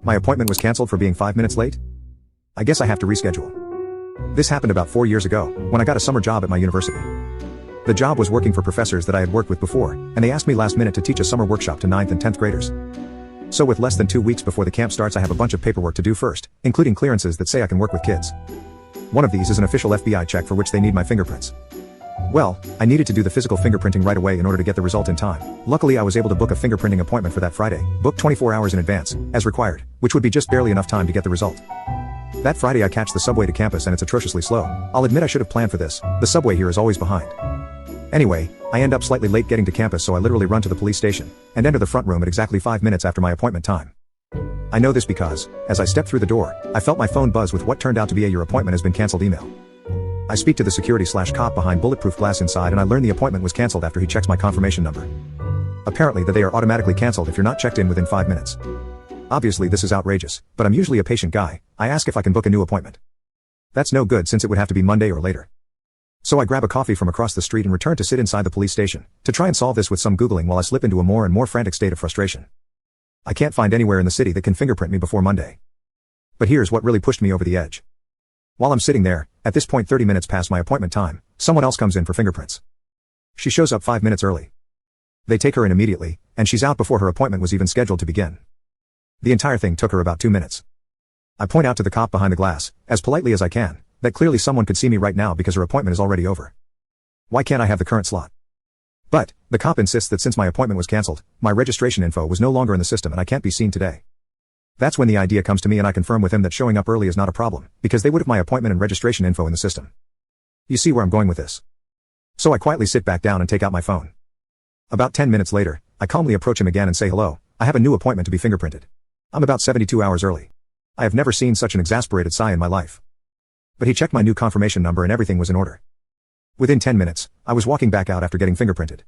My appointment was cancelled for being 5 minutes late? I guess I have to reschedule. This happened about 4 years ago, when I got a summer job at my university. The job was working for professors that I had worked with before, and they asked me last minute to teach a summer workshop to 9th and 10th graders. So with less than 2 weeks before the camp starts, I have a bunch of paperwork to do first, including clearances that say I can work with kids. One of these is an official FBI check for which they need my fingerprints. Well, I needed to do the physical fingerprinting right away in order to get the result in time. Luckily, I was able to book a fingerprinting appointment for that Friday, booked 24 hours in advance, as required, which would be just barely enough time to get the result. That Friday I catch the subway to campus and it's atrociously slow. I'll admit I should have planned for this, the subway here is always behind. Anyway, I end up slightly late getting to campus, so I literally run to the police station, and enter the front room at exactly 5 minutes after my appointment time. I know this because, as I stepped through the door, I felt my phone buzz with what turned out to be a "your appointment has been cancelled" email. I speak to the security/cop behind bulletproof glass inside, and I learn the appointment was cancelled after he checks my confirmation number. Apparently that they are automatically cancelled if you're not checked in within 5 minutes. Obviously this is outrageous, but I'm usually a patient guy. I ask if I can book a new appointment. That's no good since it would have to be Monday or later. So I grab a coffee from across the street and return to sit inside the police station, to try and solve this with some Googling while I slip into a more and more frantic state of frustration. I can't find anywhere in the city that can fingerprint me before Monday. But here's what really pushed me over the edge. While I'm sitting there, at this point 30 minutes past my appointment time, someone else comes in for fingerprints. She shows up 5 minutes early. They take her in immediately, and she's out before her appointment was even scheduled to begin. The entire thing took her about 2 minutes. I point out to the cop behind the glass, as politely as I can, that clearly someone could see me right now because her appointment is already over. Why can't I have the current slot? But, the cop insists that since my appointment was cancelled, my registration info was no longer in the system and I can't be seen today. That's when the idea comes to me, and I confirm with him that showing up early is not a problem, because they would have my appointment and registration info in the system. You see where I'm going with this? So I quietly sit back down and take out my phone. About 10 minutes later, I calmly approach him again and say, "Hello, I have a new appointment to be fingerprinted. I'm about 72 hours early." I have never seen such an exasperated sigh in my life. But he checked my new confirmation number and everything was in order. Within 10 minutes, I was walking back out after getting fingerprinted.